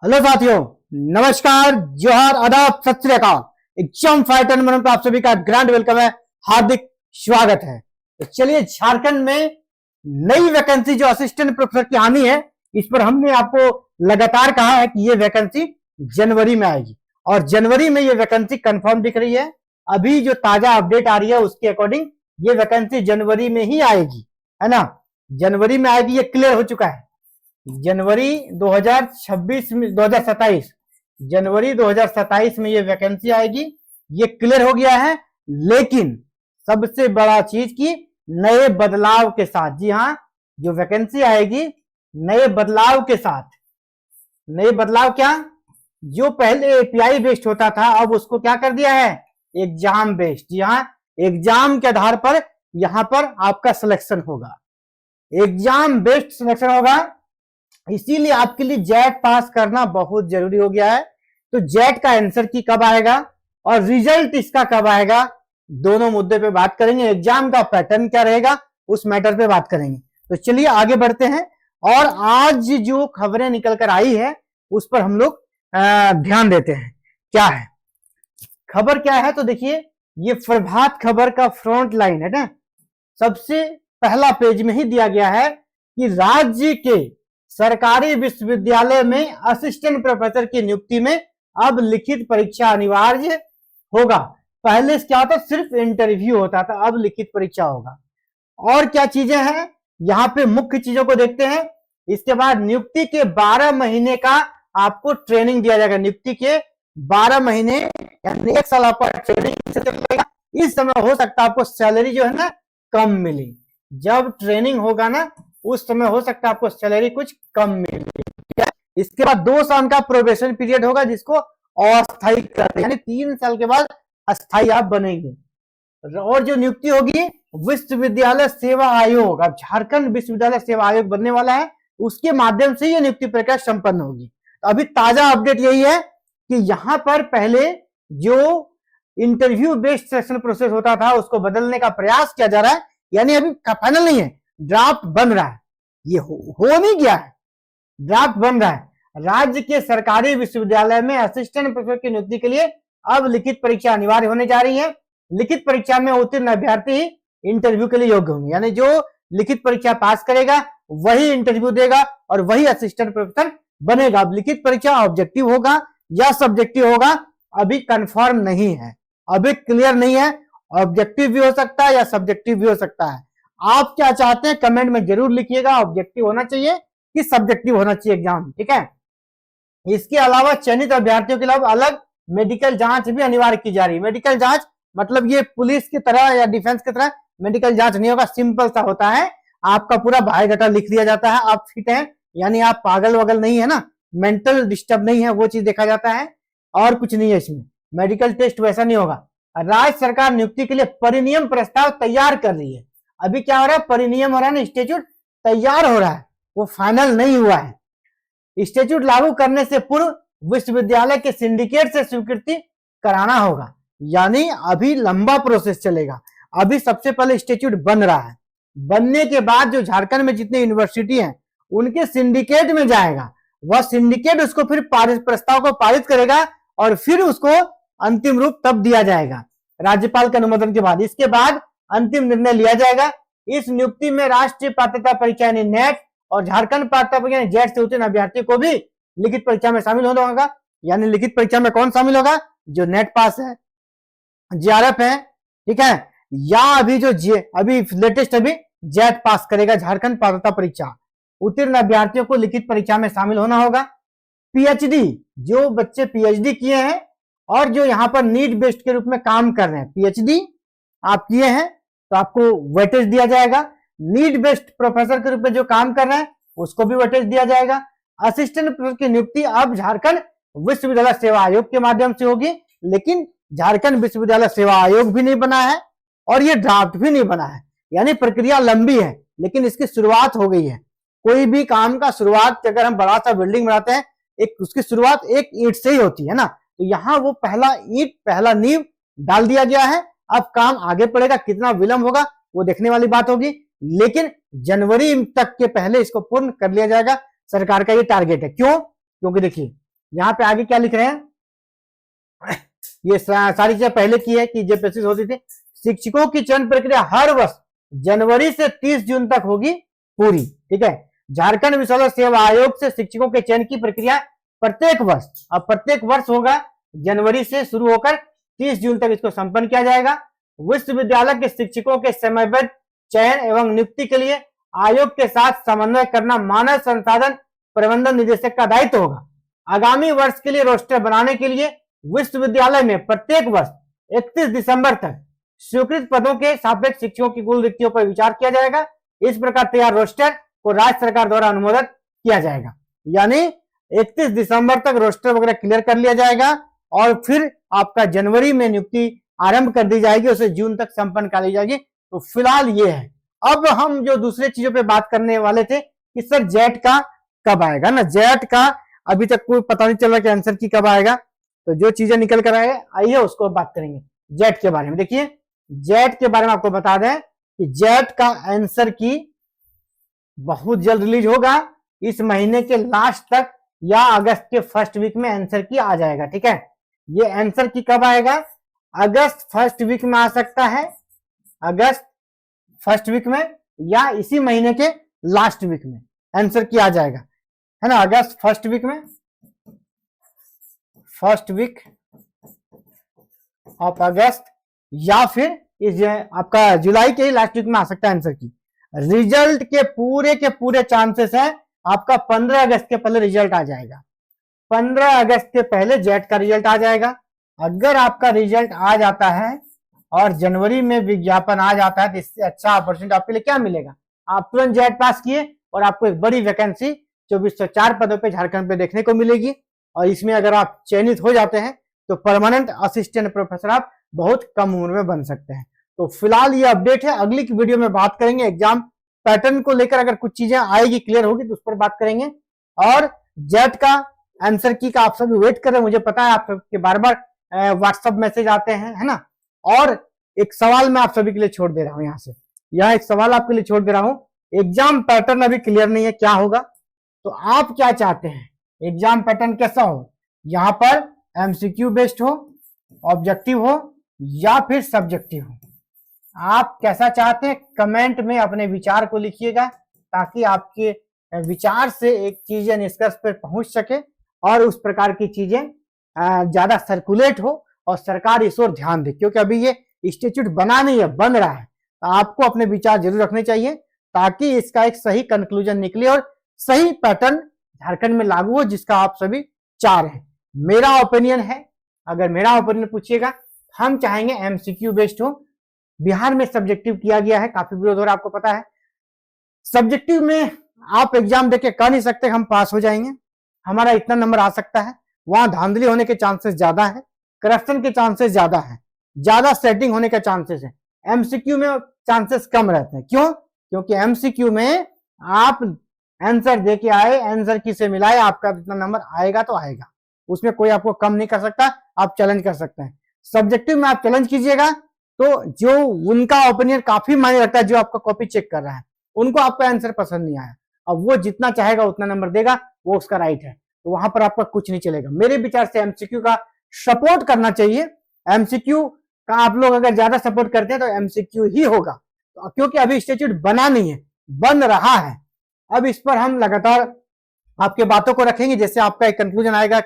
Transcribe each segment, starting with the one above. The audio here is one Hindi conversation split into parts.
हेलो साथियों, नमस्कार, जोहार, आदाब, सत श्री अकाल। एग्जाम फाइटर नंबर पर आप सभी का ग्रैंड वेलकम है, हार्दिक स्वागत है। तो चलिए, झारखंड में नई वैकेंसी जो असिस्टेंट प्रोफेसर की आनी है, इस पर हमने आपको लगातार कहा है कि ये वैकेंसी जनवरी में आएगी और जनवरी में ये वैकेंसी कंफर्म दिख रही है। अभी जो ताजा अपडेट आ रही है उसके अकॉर्डिंग ये वैकेंसी जनवरी में ही आएगी, है ना। जनवरी में आएगी, ये क्लियर हो चुका है। जनवरी 2026 में 2027 जनवरी 2027 में ये वैकेंसी आएगी, ये क्लियर हो गया है। लेकिन सबसे बड़ा चीज की नए बदलाव के साथ, जी हाँ, जो वैकेंसी आएगी नए बदलाव के साथ। नए बदलाव क्या? जो पहले एपीआई बेस्ड होता था, अब उसको क्या कर दिया है, एग्जाम बेस्ड। जी हाँ, एग्जाम के आधार पर यहां पर आपका सिलेक्शन होगा, एग्जाम बेस्ड सिलेक्शन होगा। इसीलिए आपके लिए जेट पास करना बहुत जरूरी हो गया है। तो जेट का आंसर की कब आएगा और रिजल्ट इसका कब आएगा, दोनों मुद्दे पे बात करेंगे। एग्जाम का पैटर्न क्या रहेगा उस मैटर पे बात करेंगे। तो चलिए आगे बढ़ते हैं और आज जो खबरें निकल कर आई है उस पर हम लोग ध्यान देते हैं। क्या है खबर, क्या है? तो देखिए, ये प्रभात खबर का फ्रंट लाइन है ना, सबसे पहला पेज में ही दिया गया है कि राज्य के सरकारी विश्वविद्यालय में असिस्टेंट प्रोफेसर की नियुक्ति में अब लिखित परीक्षा अनिवार्य होगा। पहले क्या होता, सिर्फ इंटरव्यू होता था, अब लिखित परीक्षा होगा। और क्या चीजें हैं यहां पे, मुख्य चीजों को देखते हैं। इसके बाद नियुक्ति के 12 महीने का आपको ट्रेनिंग दिया जाएगा। नियुक्ति के 12 महीने यानी 1 साल आपका ट्रेनिंग से चलेगा। इस समय हो सकता है आपको सैलरी जो है ना कम मिली। जब ट्रेनिंग होगा ना उस समय हो सकता है आपको सैलरी कुछ कम मिले। इसके बाद 2 साल का प्रोबेशन पीरियड होगा, जिसको अस्थायी करते हैं, यानी 3 साल के बाद अस्थायी आप बनेंगे। और जो नियुक्ति होगी विश्वविद्यालय सेवा आयोग, अब झारखंड विश्वविद्यालय सेवा आयोग बनने वाला है, उसके माध्यम से ये नियुक्ति प्रक्रिया संपन्न होगी। तो अभी ताजा अपडेट यही है कि यहां पर पहले जो इंटरव्यू बेस्ड सिलेक्शन प्रोसेस होता था उसको बदलने का प्रयास किया जा रहा है, यानी अभी फाइनल नहीं है, ड्राफ्ट बन रहा है। ये हो नहीं गया है, ड्राफ्ट बन रहा है। राज्य के सरकारी विश्वविद्यालय में असिस्टेंट प्रोफेसर की नियुक्ति के लिए अब लिखित परीक्षा अनिवार्य होने जा रही है। लिखित परीक्षा में उत्तीर्ण अभ्यर्थी ही इंटरव्यू के लिए योग्य होंगे, यानी जो लिखित परीक्षा पास करेगा वही इंटरव्यू देगा और वही असिस्टेंट प्रोफेसर बनेगा। अब लिखित परीक्षा ऑब्जेक्टिव होगा या सब्जेक्टिव होगा अभी कंफर्म नहीं है, अभी क्लियर नहीं है। ऑब्जेक्टिव भी हो सकता है या सब्जेक्टिव भी हो सकता है। आप क्या चाहते हैं कमेंट में जरूर लिखिएगा, ऑब्जेक्टिव होना चाहिए कि सब्जेक्टिव होना चाहिए एग्जाम, ठीक है। इसके अलावा चयनित अभ्यर्थियों के अलावा अलग मेडिकल जांच भी अनिवार्य की जा रही है। मेडिकल जांच मतलब ये पुलिस की तरह या डिफेंस की तरह मेडिकल जांच नहीं होगा, सिंपल सा होता है। आपका पूरा बायोडाटा लिख दिया जाता है, आप फिट हैं यानी आप पागल वगल नहीं है ना, मेंटल डिस्टर्ब नहीं है, वो चीज देखा जाता है और कुछ नहीं है इसमें। मेडिकल टेस्ट वैसा नहीं होगा। राज्य सरकार नियुक्ति के लिए परिनियम प्रस्ताव तैयार कर रही है। अभी क्या हो रहा है, परिनियम हो रहा है ना, स्टेच्यूट तैयार हो रहा है, वो फाइनल नहीं हुआ है। स्टेच्यूट लागू करने से पूर्व विश्वविद्यालय के सिंडिकेट से स्वीकृति कराना होगा, यानी अभी लंबा प्रोसेस चलेगा। अभी सबसे पहले स्टेच्यूट बन रहा है, बनने के बाद जो झारखंड में जितने यूनिवर्सिटी हैं उनके सिंडिकेट में जाएगा, वह सिंडिकेट उसको फिर प्रस्ताव को पारित करेगा और फिर उसको अंतिम रूप तब दिया जाएगा राज्यपाल के अनुमोदन के बाद। इसके बाद अंतिम निर्णय लिया जाएगा। इस नियुक्ति में राष्ट्रीय पात्रता परीक्षा यानी नेट और झारखंड पात्रता परीक्षा यानी जेट से उत्तीर्ण अभ्यर्थी को भी लिखित परीक्षा में शामिल होना होगा। यानी लिखित परीक्षा में कौन शामिल होगा, जो नेट पास है, जीआरएफ है, ठीक है, या अभी जो अभी लेटेस्ट अभी जेट पास करेगा, झारखंड पात्रता परीक्षा, उत्तीर्ण अभ्यर्थियों को लिखित परीक्षा में शामिल होना होगा। पीएचडी, जो बच्चे पीएचडी किए हैं और जो यहाँ पर नीट बेस्ड के रूप में काम कर रहे हैं, पीएचडी आप किए हैं तो आपको वेटेज दिया जाएगा। नीट बेस्ड प्रोफेसर के रूप में जो काम कर रहे हैं उसको भी वेटेज दिया जाएगा। असिस्टेंट प्रोफेसर की नियुक्ति अब झारखंड विश्वविद्यालय सेवा आयोग के माध्यम से होगी, लेकिन झारखंड विश्वविद्यालय सेवा आयोग भी नहीं बना है और ये ड्राफ्ट भी नहीं बना है, यानी प्रक्रिया लंबी है, लेकिन इसकी शुरुआत हो गई है। कोई भी काम का शुरुआत, अगर हम बड़ा सा बिल्डिंग बनाते हैं, एक उसकी शुरुआत एक ईंट से ही होती है ना, तो यहाँ वो पहला ईंट, पहला नींव डाल दिया गया है। अब काम आगे पड़ेगा, कितना विलंब होगा वो देखने वाली बात होगी, लेकिन जनवरी तक के पहले इसको पूर्ण कर लिया जाएगा, सरकार का ये टारगेट है। क्यों? क्योंकि देखिए यहाँ पे आगे क्या लिख रहे हैं, ये सारी चीजें पहले की है कि जो प्रोसेस होती थी। शिक्षकों की चयन प्रक्रिया हर वर्ष जनवरी से 30 जून तक होगी पूरी, ठीक है। झारखंड विश्वविद्यालय सेवा आयोग से शिक्षकों के चयन की प्रक्रिया प्रत्येक वर्ष, अब प्रत्येक वर्ष होगा, जनवरी से शुरू होकर 30 जून तक इसको संपन्न किया जाएगा। विश्वविद्यालय के शिक्षकों के समयबद्ध चयन एवं नियुक्ति के लिए आयोग के साथ समन्वय करना मानव संसाधन प्रबंधन निदेशक का दायित्व होगा। आगामी वर्ष के लिए रोस्टर बनाने के लिए विश्वविद्यालय में प्रत्येक वर्ष 31 दिसंबर तक स्वीकृत पदों के सापेक्ष शिक्षकों की कुल रिक्तियों पर विचार किया जाएगा। इस प्रकार तैयार रोस्टर को राज्य सरकार द्वारा अनुमोदित किया जाएगा। यानी 31 दिसंबर तक रोस्टर वगैरह क्लियर कर लिया जाएगा और फिर आपका जनवरी में नियुक्ति आरंभ कर दी जाएगी, उसे जून तक संपन्न कर ली जाएगी। तो फिलहाल ये है। अब हम जो दूसरे चीजों पे बात करने वाले थे कि सर जेट का कब आएगा ना, जेट का अभी तक कोई पता नहीं चल रहा कि आंसर की कब आएगा। तो जो चीजें निकल कर आइए उसको बात करेंगे जेट के बारे में। देखिए जेट के बारे में आपको बता दें कि जेट का आंसर की बहुत जल्द रिलीज होगा, इस महीने के लास्ट तक या अगस्त के फर्स्ट वीक में आंसर की आ जाएगा, ठीक है। ये आंसर की कब आएगा, अगस्त फर्स्ट वीक में आ सकता है, अगस्त फर्स्ट वीक में या इसी महीने के लास्ट वीक में आंसर की आ जाएगा, है ना। अगस्त फर्स्ट वीक में, फर्स्ट वीक ऑफ अगस्त या फिर इस आपका जुलाई के लास्ट वीक में आ सकता है आंसर की। रिजल्ट के पूरे चांसेस है आपका 15 अगस्त के पहले रिजल्ट आ जाएगा, 15 अगस्त के पहले जेट का रिजल्ट आ जाएगा। अगर आपका रिजल्ट आ जाता है और जनवरी में विज्ञापन आ जाता है तो इससे अच्छा अपॉर्चुनिटी आपके लिए क्या मिलेगा, आप तुरंत जेट पास किए और आपको एक बड़ी वैकेंसी 2404 पदों पे झारखंड पे देखने को मिलेगी। और इसमें अगर आप चयनित हो जाते हैं तो परमानेंट असिस्टेंट प्रोफेसर आप बहुत कम उम्र में बन सकते हैं। तो फिलहाल ये अपडेट है, अगली की वीडियो में बात करेंगे एग्जाम पैटर्न को लेकर, अगर कुछ चीजें आएगी क्लियर होगी तो उस पर बात करेंगे। और जेट का आंसर की का आप सभी वेट कर रहे हैं, मुझे पता है आप सबके बार बार व्हाट्सएप मैसेज आते हैं, है ना। और एक सवाल मैं आप सभी के लिए छोड़ दे रहा हूं, यहाँ से यह एक सवाल आपके लिए छोड़ दे रहा हूं। एग्जाम पैटर्न अभी क्लियर नहीं है क्या होगा, तो आप क्या चाहते हैं एग्जाम पैटर्न कैसा हो, यहाँ पर एमसीक्यू बेस्ड हो, ऑब्जेक्टिव हो या फिर सब्जेक्टिव हो, आप कैसा चाहते हैं कमेंट में अपने विचार को लिखिएगा, ताकि आपके विचार से एक चीजें निष्कर्ष पर पहुंच सके और उस प्रकार की चीजें ज्यादा सर्कुलेट हो और सरकार इस ओर ध्यान दे। क्योंकि अभी ये इंस्टीट्यूट बना नहीं है, बन रहा है, तो आपको अपने विचार जरूर रखने चाहिए ताकि इसका एक सही कंक्लूजन निकले और सही पैटर्न झारखंड में लागू हो जिसका आप सभी चाह रहे हैं। मेरा ओपिनियन है, अगर मेरा ओपिनियन पूछिएगा, हम चाहेंगे एमसीक्यू बेस्ड हो। बिहार में सब्जेक्टिव किया गया है, काफी विरोध हो रहा है, आपको पता है। सब्जेक्टिव में आप एग्जाम देके कह नहीं सकते हम पास हो जाएंगे, हमारा इतना नंबर आ सकता है, वहां धांधली होने के चांसेस ज्यादा है, करप्शन के चांसेस ज्यादा है, ज्यादा सेटिंग होने के चांसेस है। एमसीक्यू में चांसेस कम रहते हैं, क्यों? क्योंकि एमसीक्यू में आप आंसर दे के आए, आंसर की से मिलाए, आपका जितना नंबर आएगा तो आएगा, उसमें कोई आपको कम नहीं कर सकता, आप चैलेंज कर सकते हैं। सब्जेक्टिव में आप चैलेंज कीजिएगा तो जो उनका ओपिनियन काफी मायने रखता है, जो आपका कॉपी चेक कर रहा है, उनको आपका आंसर पसंद नहीं आया, अब वो जितना चाहेगा उतना नंबर देगा, वो उसका राइट है, तो वहां पर आपका कुछ नहीं चलेगा। मेरे विचार से एमसीक्यू का सपोर्ट करना चाहिए। एमसीक्यू का आप लोग अगर ज्यादा सपोर्ट करते हैं तो एमसीक्यू ही होगा, तो क्योंकि अभी इंस्टीट्यूट बना नहीं है, बन रहा है। अब इस पर हम लगातार आपके बातों को रखेंगे, जैसे आपका एक कंक्लूजन आएगा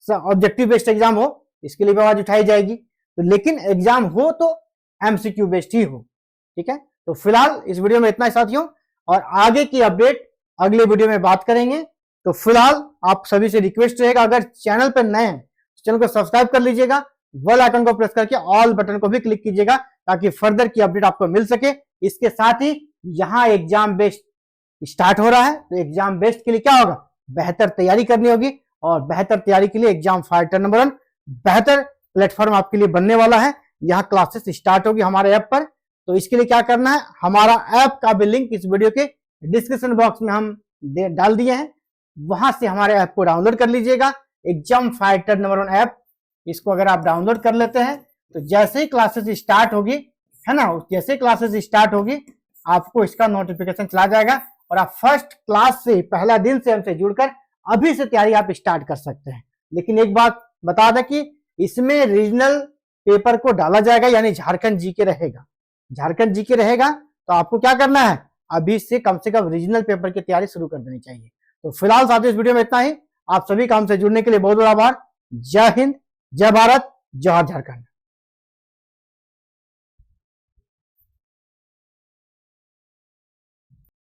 ऑब्जेक्टिव बेस्ड एग्जाम हो, इसके लिए भी आवाज उठाई जाएगी, तो लेकिन एग्जाम हो तो एमसीक्यू बेस्ड ही हो, ठीक है। तो फिलहाल इस वीडियो में इतना ही साथियों, और आगे की अपडेट अगले वीडियो में बात करेंगे। तो फिलहाल आप सभी से रिक्वेस्ट रहेगा, अगर चैनल पर नए हैं चैनल को सब्सक्राइब कर लीजिएगा, बेल आइकन को प्रेस करके ऑल बटन को भी क्लिक कीजिएगा ताकि फर्दर की अपडेट आपको मिल सके। इसके साथ ही यहाँ एग्जाम बेस्ड स्टार्ट हो रहा है, तो एग्जाम बेस्ड के लिए क्या होगा, बेहतर तैयारी करनी होगी, और बेहतर तैयारी के लिए एग्जाम फाइटर नंबर 1 बेहतर प्लेटफॉर्म आपके लिए बनने वाला है। यहाँ क्लासेस स्टार्ट होगी हमारे ऐप पर, तो इसके लिए क्या करना है, हमारा ऐप का भी लिंक इस वीडियो के डिस्क्रिप्शन बॉक्स में हम डाल दिए हैं, वहां से हमारे ऐप को डाउनलोड कर लीजिएगा। एग्जाम फाइटर नंबर 1 ऐप, इसको अगर आप डाउनलोड कर लेते हैं तो जैसे ही क्लासेस स्टार्ट होगी, है ना, जैसे ही क्लासेस स्टार्ट होगी आपको इसका नोटिफिकेशन चला जाएगा और आप फर्स्ट क्लास से, पहला दिन से हमसे जुड़कर अभी से तैयारी आप स्टार्ट कर सकते हैं। लेकिन एक बात बता दें कि इसमें रीजनल पेपर को डाला जाएगा, यानी झारखंड जीके रहेगा। झारखंड जीके रहेगा तो आपको क्या करना है, अभी से कम रीजनल पेपर की तैयारी शुरू कर देनी चाहिए। तो फिलहाल साथियों इस वीडियो में इतना ही। आप सभी का हमसे जुड़ने के लिए बहुत बहुत आभार। जय हिंद, जय भारत, जय झारखंड।